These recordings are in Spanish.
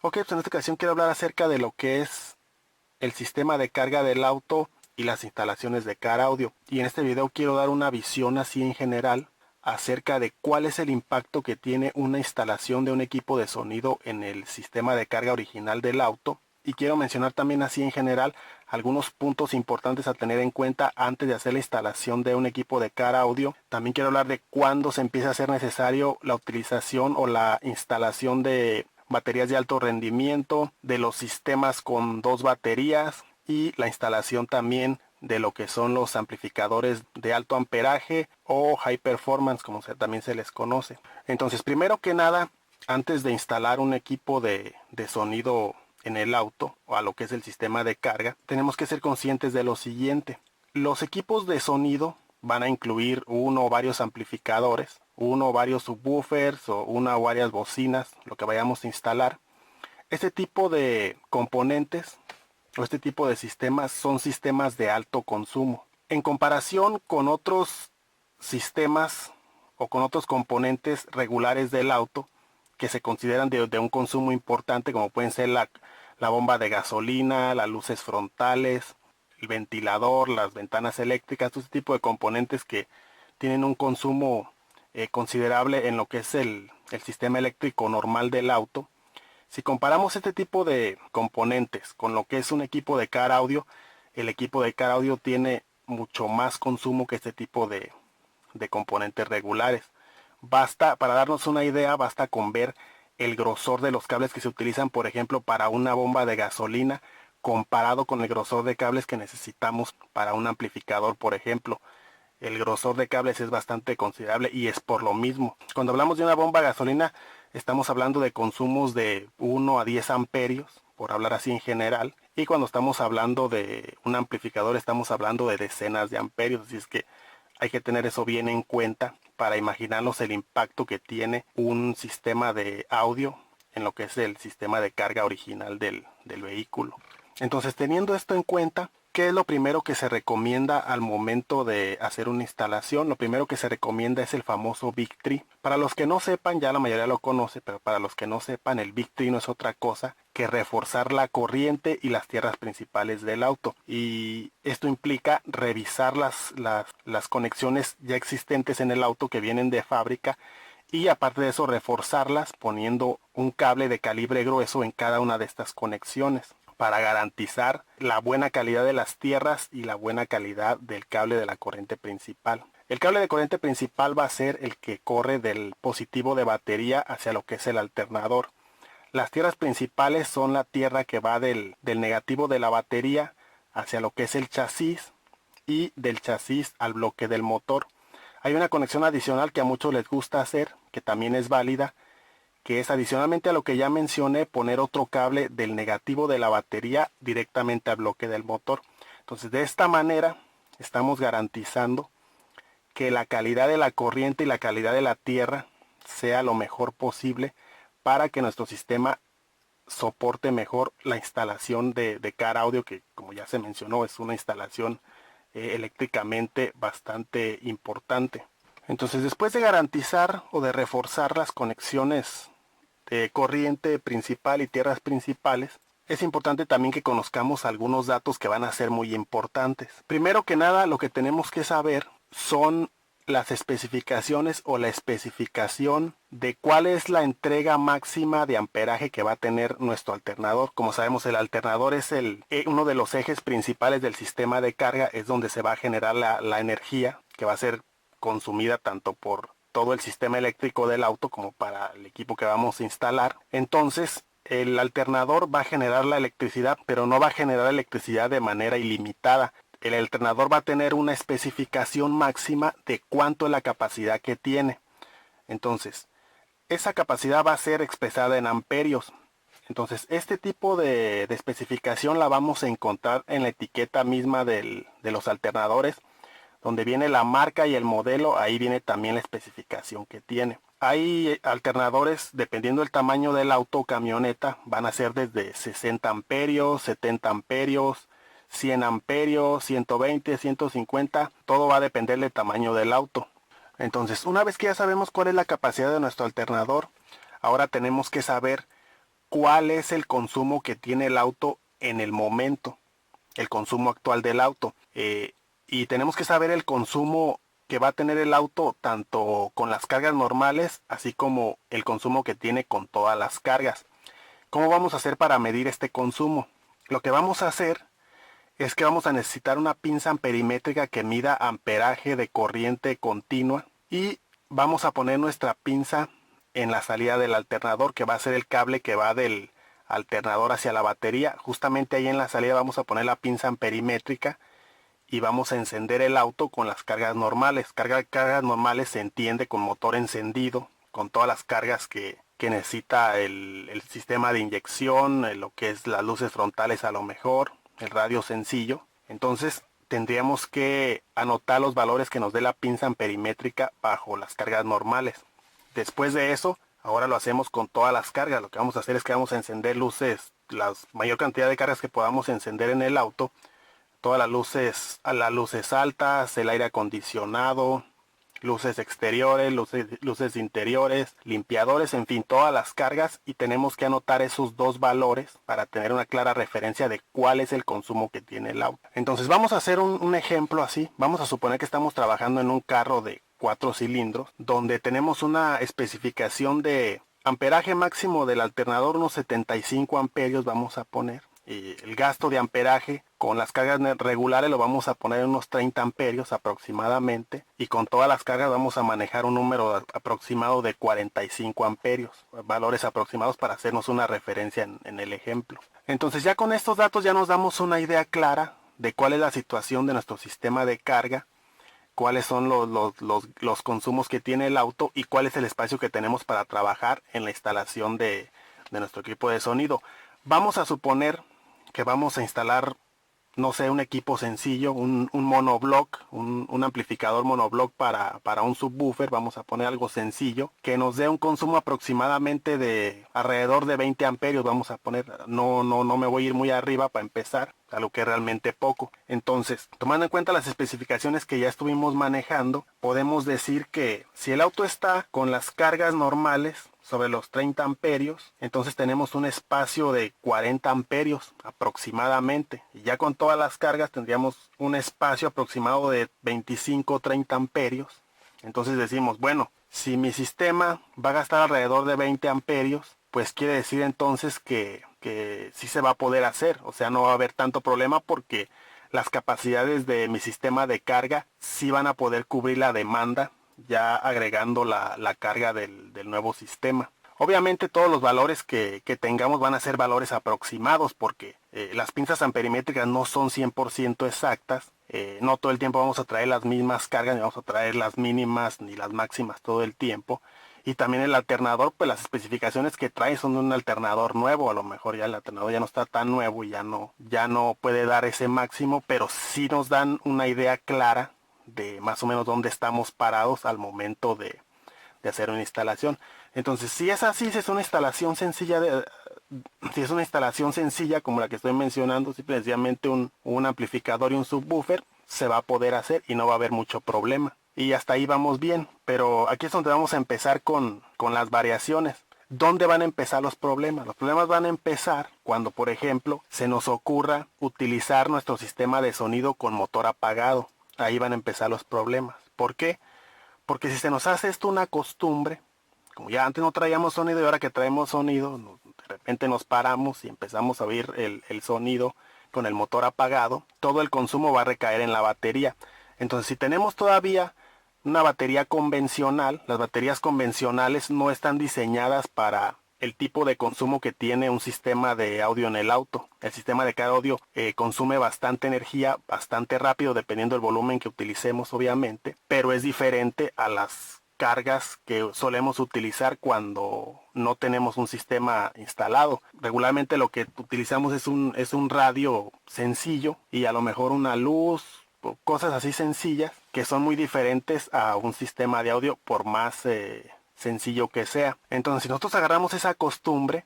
Ok, pues en esta ocasión quiero hablar acerca de lo que es el sistema de carga del auto y las instalaciones de Car Audio. Y en este video quiero dar una visión así en general acerca de cuál es el impacto que tiene una instalación de un equipo de sonido en el sistema de carga original del auto. Y quiero mencionar también así en general algunos puntos importantes a tener en cuenta antes de hacer la instalación de un equipo de Car Audio. También quiero hablar de cuándo se empieza a ser necesario la utilización o la instalación de baterías de alto rendimiento, de los sistemas con dos baterías y la instalación también de lo que son los amplificadores de alto amperaje o high performance, como también se les conoce. Entonces, primero que nada, antes de instalar un equipo de sonido en el auto o a lo que es el sistema de carga, tenemos que ser conscientes de lo siguiente. Los equipos de sonido van a incluir uno o varios amplificadores, uno o varios subwoofers o una o varias bocinas, lo que vayamos a instalar. Este tipo de componentes o este tipo de sistemas son sistemas de alto consumo. En comparación con otros sistemas o con otros componentes regulares del auto que se consideran de un consumo importante, como pueden ser la bomba de gasolina, las luces frontales, el ventilador, las ventanas eléctricas, todo ese tipo de componentes que tienen un consumo considerable en lo que es el sistema eléctrico normal del auto. Si comparamos este tipo de componentes con lo que es un equipo de Car Audio, el equipo de Car Audio tiene mucho más consumo que este tipo de componentes regulares. Basta, para darnos una idea, basta con ver el grosor de los cables que se utilizan, por ejemplo, para una bomba de gasolina, comparado con el grosor de cables que necesitamos para un amplificador, por ejemplo. El grosor de cables es bastante considerable y es por lo mismo. Cuando hablamos de una bomba de gasolina, estamos hablando de consumos de 1 a 10 amperios, por hablar así en general. Y cuando estamos hablando de un amplificador, estamos hablando de decenas de amperios. Así es que hay que tener eso bien en cuenta para imaginarnos el impacto que tiene un sistema de audio en lo que es el sistema de carga original del vehículo. Entonces, teniendo esto en cuenta, ¿qué es lo primero que se recomienda al momento de hacer una instalación? Lo primero que se recomienda es el famoso Big Tree. Para los que no sepan, ya la mayoría lo conoce, pero para los que no sepan, el Big Tree no es otra cosa que reforzar la corriente y las tierras principales del auto. Y esto implica revisar las conexiones ya existentes en el auto que vienen de fábrica y aparte de eso reforzarlas poniendo un cable de calibre grueso en cada una de estas conexiones para garantizar la buena calidad de las tierras y la buena calidad del cable de la corriente principal. El cable de corriente principal va a ser el que corre del positivo de batería hacia lo que es el alternador. Las tierras principales son la tierra que va del negativo de la batería hacia lo que es el chasis y del chasis al bloque del motor. Hay una conexión adicional que a muchos les gusta hacer, que también es válida, que es adicionalmente a lo que ya mencioné, poner otro cable del negativo de la batería directamente al bloque del motor. Entonces, de esta manera estamos garantizando que la calidad de la corriente y la calidad de la tierra sea lo mejor posible para que nuestro sistema soporte mejor la instalación de Car Audio, que como ya se mencionó es una instalación eléctricamente bastante importante. Entonces, después de garantizar o de reforzar las conexiones de corriente principal y tierras principales, es importante también que conozcamos algunos datos que van a ser muy importantes. Primero que nada, lo que tenemos que saber son las especificaciones o la especificación de cuál es la entrega máxima de amperaje que va a tener nuestro alternador. Como sabemos, el alternador es uno de los ejes principales del sistema de carga, es donde se va a generar la energía que va a ser consumida tanto por todo el sistema eléctrico del auto como para el equipo que vamos a instalar. Entonces, el alternador va a generar la electricidad, pero no va a generar electricidad de manera ilimitada. El alternador va a tener una especificación máxima de cuánto es la capacidad que tiene. Entonces, esa capacidad va a ser expresada en amperios. Entonces, este tipo de especificación la vamos a encontrar en la etiqueta misma de los alternadores, donde viene la marca y el modelo, ahí viene también la especificación que tiene. Hay alternadores, dependiendo del tamaño del auto o camioneta, van a ser desde 60 amperios, 70 amperios, 100 amperios, 120, 150, todo va a depender del tamaño del auto. Entonces, una vez que ya sabemos cuál es la capacidad de nuestro alternador, ahora tenemos que saber cuál es el consumo que tiene el auto en el momento, el consumo actual del auto. Y tenemos que saber el consumo que va a tener el auto tanto con las cargas normales, así como el consumo que tiene con todas las cargas. ¿Cómo vamos a hacer para medir este consumo? Lo que vamos a hacer es que vamos a necesitar una pinza amperimétrica que mida amperaje de corriente continua y vamos a poner nuestra pinza en la salida del alternador, que va a ser el cable que va del alternador hacia la batería. Justamente ahí en la salida vamos a poner la pinza amperimétrica y vamos a encender el auto con las cargas normales. Cargas normales se entiende con motor encendido, con todas las cargas que necesita el sistema de inyección, lo que es las luces frontales a lo mejor, el radio sencillo. Entonces tendríamos que anotar los valores que nos dé la pinza amperimétrica bajo las cargas normales. Después de eso, ahora lo hacemos con todas las cargas. Lo que vamos a hacer es que vamos a encender luces, la mayor cantidad de cargas que podamos encender en el auto, todas las luces altas, el aire acondicionado, luces exteriores, luces interiores, limpiadores, en fin, todas las cargas, y tenemos que anotar esos dos valores para tener una clara referencia de cuál es el consumo que tiene el auto. Entonces vamos a hacer un ejemplo así. Vamos a suponer que estamos trabajando en un carro de 4 cilindros, donde tenemos una especificación de amperaje máximo del alternador, unos 75 amperios vamos a poner. Y el gasto de amperaje con las cargas regulares lo vamos a poner en unos 30 amperios aproximadamente, y con todas las cargas vamos a manejar un número aproximado de 45 amperios, valores aproximados para hacernos una referencia en el ejemplo. Entonces ya con estos datos ya nos damos una idea clara de cuál es la situación de nuestro sistema de carga, cuáles son los consumos que tiene el auto y cuál es el espacio que tenemos para trabajar en la instalación de nuestro equipo de sonido. Vamos a suponer que vamos a instalar, no sé, un equipo sencillo, un monoblock, un amplificador monoblock para un subwoofer. Vamos a poner algo sencillo que nos dé un consumo aproximadamente de alrededor de 20 amperios. Vamos a poner, no me voy a ir muy arriba para empezar, algo que es realmente poco. Entonces, tomando en cuenta las especificaciones que ya estuvimos manejando, podemos decir que si el auto está con las cargas normales sobre los 30 amperios, entonces tenemos un espacio de 40 amperios aproximadamente, y ya con todas las cargas tendríamos un espacio aproximado de 25-30 amperios. Entonces decimos, bueno, si mi sistema va a gastar alrededor de 20 amperios, pues quiere decir entonces que sí se va a poder hacer, o sea, no va a haber tanto problema porque las capacidades de mi sistema de carga sí van a poder cubrir la demanda, ya agregando la carga del nuevo sistema. Obviamente todos los valores que tengamos van a ser valores aproximados, porque las pinzas amperimétricas no son 100% exactas. No todo el tiempo vamos a traer las mismas cargas, ni vamos a traer las mínimas ni las máximas todo el tiempo. Y también el alternador, pues las especificaciones que trae son de un alternador nuevo. A lo mejor ya el alternador ya no está tan nuevo y ya no puede dar ese máximo, pero sí nos dan una idea clara de más o menos dónde estamos parados al momento de hacer una instalación. Entonces, si es así, si es una instalación sencilla, si es una instalación sencilla como la que estoy mencionando, simplemente un amplificador y un subwoofer, se va a poder hacer y no va a haber mucho problema. Y hasta ahí vamos bien, pero aquí es donde vamos a empezar con las variaciones. ¿Dónde van a empezar los problemas? Los problemas van a empezar cuando, por ejemplo, se nos ocurra utilizar nuestro sistema de sonido con motor apagado. Ahí van a empezar los problemas. ¿Por qué? Porque si se nos hace esto una costumbre, como ya antes no traíamos sonido y ahora que traemos sonido, de repente nos paramos y empezamos a oír el sonido con el motor apagado, todo el consumo va a recaer en la batería. Entonces, si tenemos todavía una batería convencional, las baterías convencionales no están diseñadas para el tipo de consumo que tiene un sistema de audio en el auto. El sistema de carga audio consume bastante energía, bastante rápido, dependiendo del volumen que utilicemos, obviamente, pero es diferente a las cargas que solemos utilizar cuando no tenemos un sistema instalado. Regularmente lo que utilizamos es un radio sencillo y a lo mejor una luz, cosas así sencillas que son muy diferentes a un sistema de audio por más sencillo que sea. Entonces, si nosotros agarramos esa costumbre,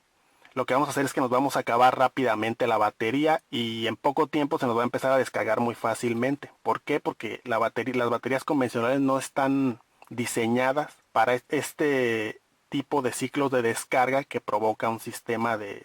lo que vamos a hacer es que nos vamos a acabar rápidamente la batería y en poco tiempo se nos va a empezar a descargar muy fácilmente. ¿Por qué? Porque las baterías convencionales no están diseñadas para tipo de ciclos de descarga que provoca un sistema de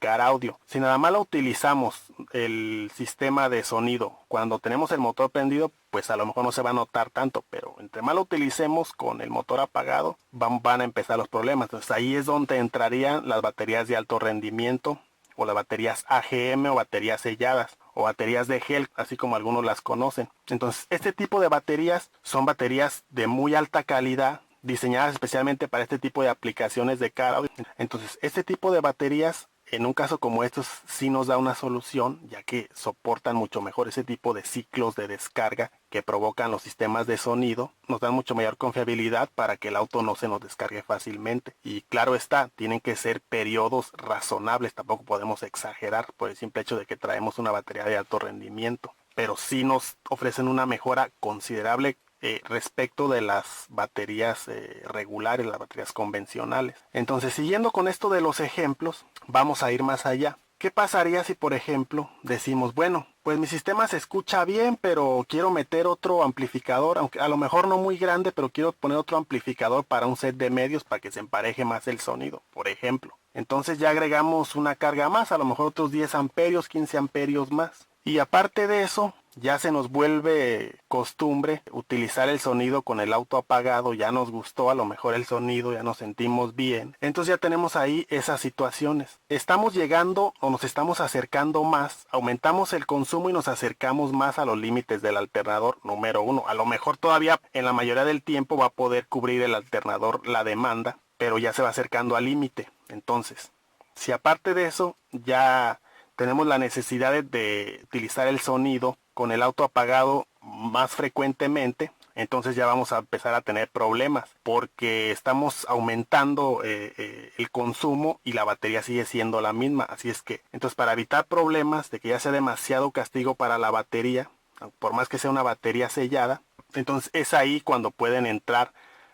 car audio. Si nada más lo utilizamos el sistema de sonido cuando tenemos el motor prendido, pues a lo mejor no se va a notar tanto, pero entre más lo utilicemos con el motor apagado, van a empezar los problemas. Entonces ahí es donde entrarían las baterías de alto rendimiento, o las baterías AGM, o baterías selladas, o baterías de gel, así como algunos las conocen. Entonces este tipo de baterías son baterías de muy alta calidad, diseñadas especialmente para este tipo de aplicaciones de car audio. Entonces este tipo de baterías, en un caso como estos, sí nos da una solución, ya que soportan mucho mejor ese tipo de ciclos de descarga que provocan los sistemas de sonido. Nos dan mucho mayor confiabilidad para que el auto no se nos descargue fácilmente. Y claro está, tienen que ser periodos razonables, tampoco podemos exagerar por el simple hecho de que traemos una batería de alto rendimiento. Pero sí nos ofrecen una mejora considerable respecto de las baterías regulares, las baterías convencionales. Entonces, siguiendo con esto de los ejemplos, vamos a ir más allá. ¿Qué pasaría si, por ejemplo, decimos, bueno, pues mi sistema se escucha bien, pero quiero meter otro amplificador, aunque a lo mejor no muy grande, pero quiero poner otro amplificador para un set de medios para que se empareje más el sonido, por ejemplo? Entonces ya agregamos una carga más, a lo mejor otros 10 amperios, 15 amperios más. Y aparte de eso, ya se nos vuelve costumbre utilizar el sonido con el auto apagado, ya nos gustó a lo mejor el sonido, ya nos sentimos bien. Entonces ya tenemos ahí esas situaciones. Estamos llegando o nos estamos acercando más, aumentamos el consumo y nos acercamos más a los límites del alternador número 1. A lo mejor todavía en la mayoría del tiempo va a poder cubrir el alternador la demanda, pero ya se va acercando al límite. Entonces, si aparte de eso ya tenemos la necesidad de utilizar el sonido con el auto apagado más frecuentemente, entonces ya vamos a empezar a tener problemas porque estamos aumentando el consumo y la batería sigue siendo la misma. Así es que, entonces, para evitar problemas de que ya sea demasiado castigo para la batería, por más que sea una batería sellada, entonces es ahí cuando pueden entrar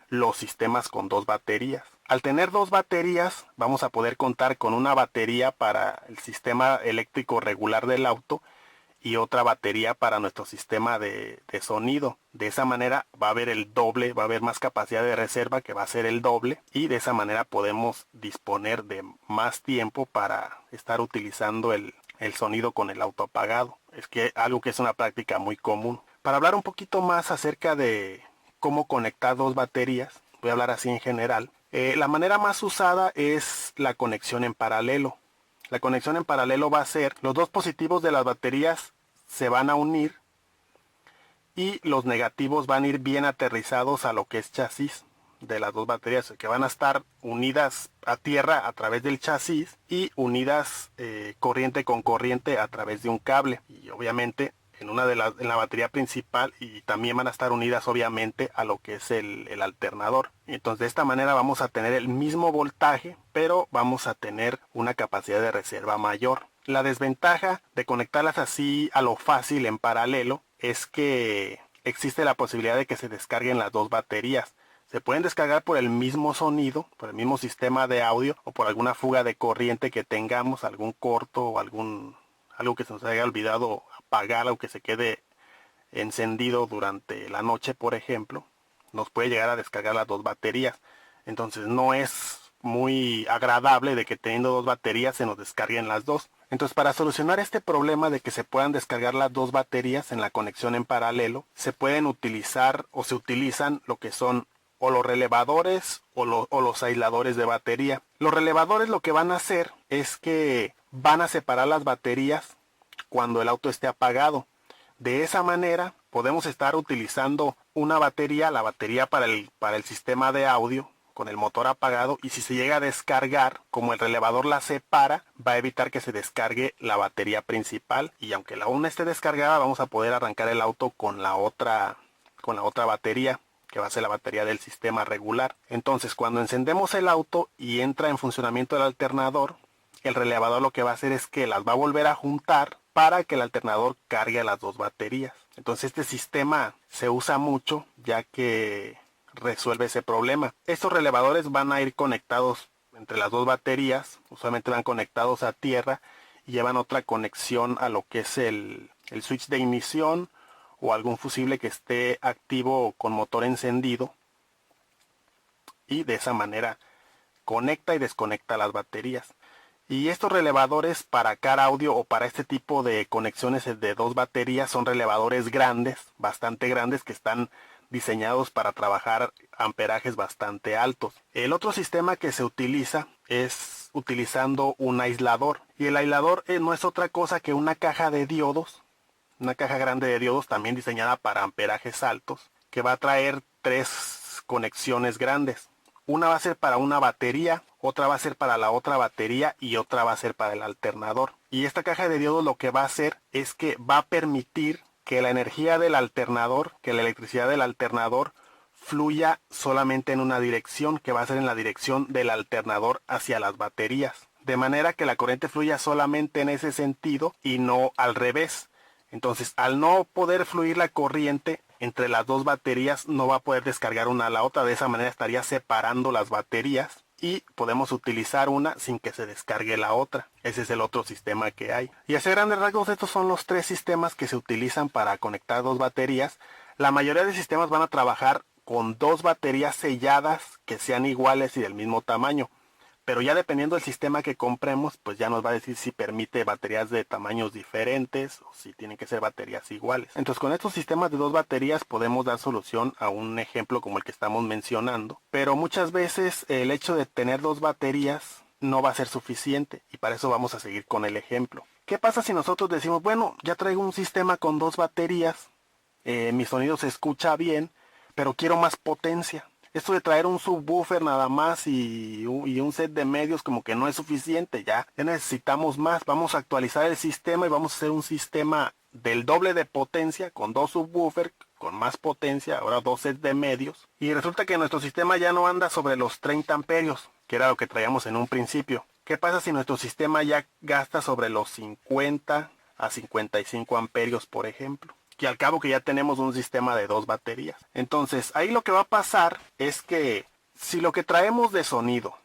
los sistemas con dos baterías. Al tener dos baterías, vamos a poder contar con una batería para el sistema eléctrico regular del auto y otra batería para nuestro sistema de sonido. De esa manera va a haber el doble, va a haber más capacidad de reserva, que va a ser el doble, y de esa manera podemos disponer de más tiempo para estar utilizando el sonido con el auto apagado. Es que algo que es una práctica muy común. Para hablar un poquito más acerca de cómo conectar dos baterías, voy a hablar así en general. La manera más usada es la conexión en paralelo. La conexión en paralelo va a ser, los dos positivos de las baterías se van a unir y los negativos van a ir bien aterrizados a lo que es chasis de las dos baterías, que van a estar unidas a tierra a través del chasis y unidas corriente con corriente a través de un cable. Y obviamente en la batería principal, y también van a estar unidas obviamente a lo que es el alternador. Entonces de esta manera vamos a tener el mismo voltaje, pero vamos a tener una capacidad de reserva mayor. La desventaja de conectarlas así a lo fácil en paralelo es que existe la posibilidad de que se descarguen las dos baterías. Se pueden descargar por el mismo sonido, por el mismo sistema de audio, o por alguna fuga de corriente que tengamos, algún corto o algo que se nos haya olvidado apagar o que se quede encendido durante la noche, por ejemplo. Nos puede llegar a descargar las dos baterías. Entonces no es muy agradable de que teniendo dos baterías se nos descarguen las dos. Entonces, para solucionar este problema de que se puedan descargar las dos baterías en la conexión en paralelo, se pueden utilizar o se utilizan lo que son o los relevadores o los aisladores de batería. Los relevadores lo que van a hacer es que van a separar las baterías cuando el auto esté apagado. De esa manera podemos estar utilizando una batería, la batería para el sistema de audio con el motor apagado, y si se llega a descargar, como el relevador la separa, va a evitar que se descargue la batería principal, y aunque la una esté descargada, vamos a poder arrancar el auto con la otra batería, que va a ser la batería del sistema regular. Entonces, cuando encendemos el auto y entra en funcionamiento el alternador, el relevador lo que va a hacer es que las va a volver a juntar para que el alternador cargue las dos baterías. Entonces este sistema se usa mucho, ya que resuelve ese problema. Estos relevadores van a ir conectados entre las dos baterías, usualmente van conectados a tierra y llevan otra conexión a lo que es el switch de ignición o algún fusible que esté activo con motor encendido, y de esa manera conecta y desconecta las baterías. Y estos relevadores para car audio o para este tipo de conexiones de dos baterías son relevadores grandes, bastante grandes, que están diseñados para trabajar amperajes bastante altos. El otro sistema que se utiliza es utilizando un aislador. Y el aislador no es otra cosa que una caja de diodos, una caja grande de diodos también diseñada para amperajes altos, que va a traer tres conexiones grandes. Una va a ser para una batería, otra va a ser para la otra batería y otra va a ser para el alternador. Y esta caja de diodos lo que va a hacer es que va a permitir que la energía del alternador, que la electricidad del alternador fluya solamente en una dirección, que va a ser en la dirección del alternador hacia las baterías. De manera que la corriente fluya solamente en ese sentido y no al revés. Entonces, al no poder fluir la corriente entre las dos baterías, no va a poder descargar una a la otra. De esa manera estaría separando las baterías y podemos utilizar una sin que se descargue la otra. Ese es el otro sistema que hay. Y a grandes rasgos, estos son los tres sistemas que se utilizan para conectar dos baterías. La mayoría de sistemas van a trabajar con dos baterías selladas que sean iguales y del mismo tamaño. Pero ya dependiendo del sistema que compremos, pues ya nos va a decir si permite baterías de tamaños diferentes o si tienen que ser baterías iguales. Entonces con estos sistemas de dos baterías podemos dar solución a un ejemplo como el que estamos mencionando. Pero muchas veces el hecho de tener dos baterías no va a ser suficiente y para eso vamos a seguir con el ejemplo. ¿Qué pasa si nosotros decimos, bueno, ya traigo un sistema con dos baterías, mi sonido se escucha bien, pero quiero más potencia? Esto de traer un subwoofer nada más y un set de medios como que no es suficiente, ya necesitamos más. Vamos a actualizar el sistema y vamos a hacer un sistema del doble de potencia con dos subwoofers, con más potencia, ahora dos sets de medios. Y resulta que nuestro sistema ya no anda sobre los 30 amperios, que era lo que traíamos en un principio. ¿Qué pasa si nuestro sistema ya gasta sobre los 50 a 55 amperios, por ejemplo? Y al cabo que ya tenemos un sistema de dos baterías. Entonces, ahí lo que va a pasar es que si lo que traemos de sonido,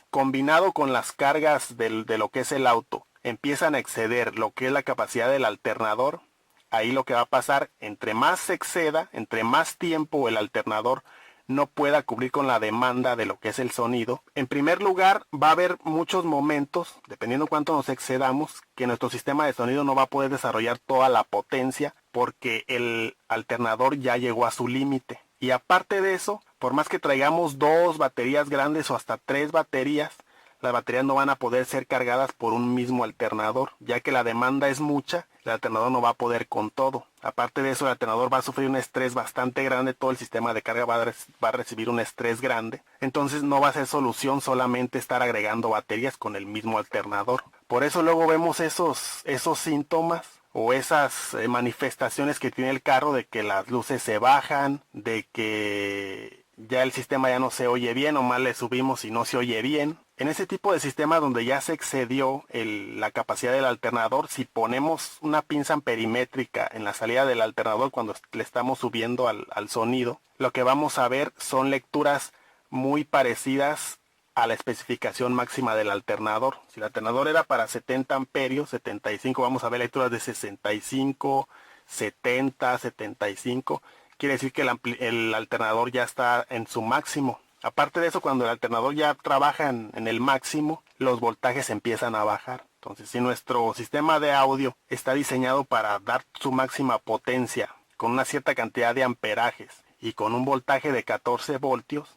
combinado con las cargas de lo que es el auto, empiezan a exceder lo que es la capacidad del alternador, ahí lo que va a pasar, entre más se exceda, entre más tiempo el alternador no pueda cubrir con la demanda de lo que es el sonido. En primer lugar, va a haber muchos momentos, dependiendo cuánto nos excedamos, que nuestro sistema de sonido no va a poder desarrollar toda la potencia porque el alternador ya llegó a su límite. Y aparte de eso, por más que traigamos dos baterías grandes o hasta tres baterías, las baterías no van a poder ser cargadas por un mismo alternador, ya que la demanda es mucha, el alternador no va a poder con todo. Aparte de eso, el alternador va a sufrir un estrés bastante grande, todo el sistema de carga va a recibir un estrés grande. Entonces no va a ser solución solamente estar agregando baterías con el mismo alternador. Por eso luego vemos esos síntomas o esas manifestaciones que tiene el carro de que las luces se bajan, de que ya el sistema ya no se oye bien o más le subimos y no se oye bien. En ese tipo de sistema donde ya se excedió la capacidad del alternador, si ponemos una pinza amperimétrica en la salida del alternador cuando le estamos subiendo al sonido, lo que vamos a ver son lecturas muy parecidas a la especificación máxima del alternador. Si el alternador era para 70 amperios, 75, vamos a ver lecturas de 65, 70, 75. Quiere decir que el alternador ya está en su máximo. Aparte de eso, cuando el alternador ya trabaja en el máximo, los voltajes empiezan a bajar. Entonces, si nuestro sistema de audio está diseñado para dar su máxima potencia con una cierta cantidad de amperajes y con un voltaje de 14 voltios,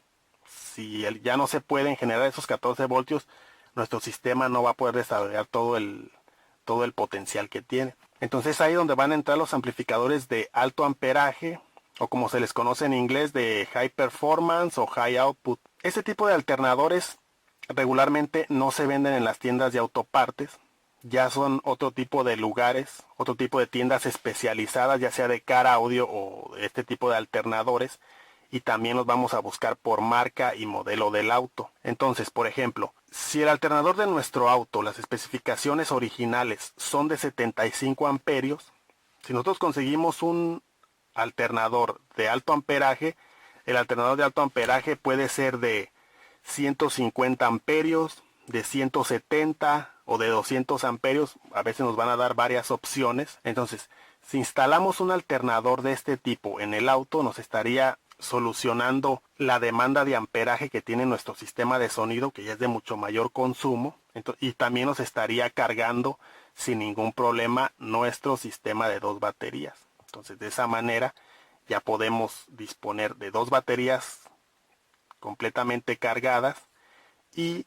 si ya no se pueden generar esos 14 voltios, nuestro sistema no va a poder desarrollar todo el potencial que tiene. Entonces ahí donde van a entrar los amplificadores de alto amperaje, o como se les conoce en inglés, de high performance o high output. Este tipo de alternadores regularmente no se venden en las tiendas de autopartes, ya son otro tipo de lugares, otro tipo de tiendas especializadas, ya sea de car audio o este tipo de alternadores, y también los vamos a buscar por marca y modelo del auto. Entonces, por ejemplo, si el alternador de nuestro auto, las especificaciones originales son de 75 amperios, si nosotros conseguimos un alternador de alto amperaje, el alternador de alto amperaje puede ser de 150 amperios, de 170 o de 200 amperios, a veces nos van a dar varias opciones. Entonces, si instalamos un alternador de este tipo en el auto, nos estaría solucionando la demanda de amperaje que tiene nuestro sistema de sonido, que ya es de mucho mayor consumo, y también nos estaría cargando sin ningún problema nuestro sistema de 2 baterías. Entonces de esa manera ya podemos disponer de 2 baterías completamente cargadas y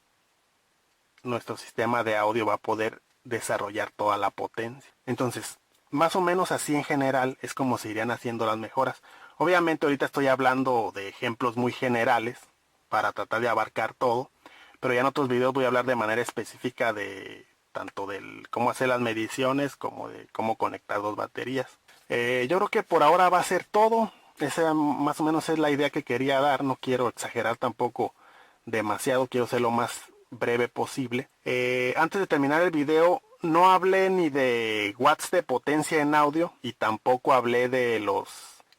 nuestro sistema de audio va a poder desarrollar toda la potencia. Entonces, más o menos así en general es como se irían haciendo las mejoras. Obviamente ahorita estoy hablando de ejemplos muy generales para tratar de abarcar todo, pero ya en otros videos voy a hablar de manera específica de tanto del cómo hacer las mediciones como de cómo conectar 2 baterías. Yo creo que por ahora va a ser todo. Esa más o menos es la idea que quería dar. No quiero exagerar tampoco demasiado, quiero ser lo más breve posible. Antes de terminar el video, no hablé ni de watts de potencia en audio y tampoco hablé de los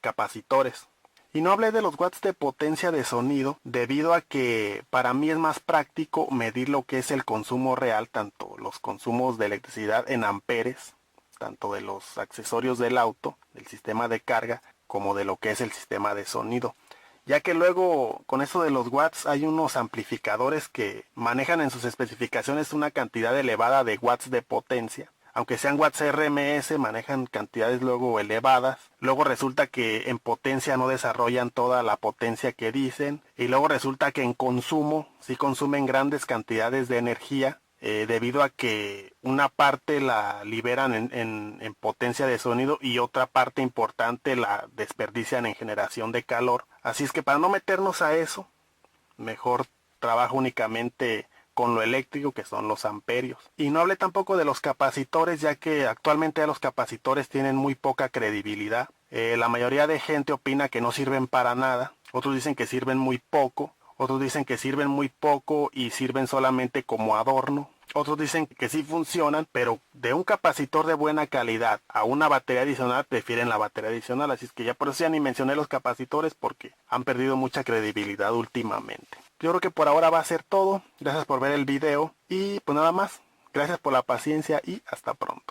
capacitores. Y no hablé de los watts de potencia de sonido debido a que para mí es más práctico medir lo que es el consumo real, tanto los consumos de electricidad en amperes, tanto de los accesorios del auto, del sistema de carga, como de lo que es el sistema de sonido. Ya que luego con eso de los watts hay unos amplificadores que manejan en sus especificaciones una cantidad elevada de watts de potencia. Aunque sean watts RMS, manejan cantidades luego elevadas. Luego resulta que en potencia no desarrollan toda la potencia que dicen. Y luego resulta que en consumo sí consumen grandes cantidades de energía. Debido a que una parte la liberan en potencia de sonido y otra parte importante la desperdician en generación de calor. Así es que para no meternos a eso, mejor trabajo únicamente con lo eléctrico, que son los amperios. Y no hablé tampoco de los capacitores, ya que actualmente los capacitores tienen muy poca credibilidad. La mayoría de gente opina que no sirven para nada, otros dicen que sirven muy poco. Otros dicen que sirven muy poco y sirven solamente como adorno. Otros dicen que sí funcionan, pero de un capacitor de buena calidad a una batería adicional prefieren la batería adicional. Así es que ya por eso ya ni mencioné los capacitores porque han perdido mucha credibilidad últimamente. Yo creo que por ahora va a ser todo. Gracias por ver el video y pues nada más. Gracias por la paciencia y hasta pronto.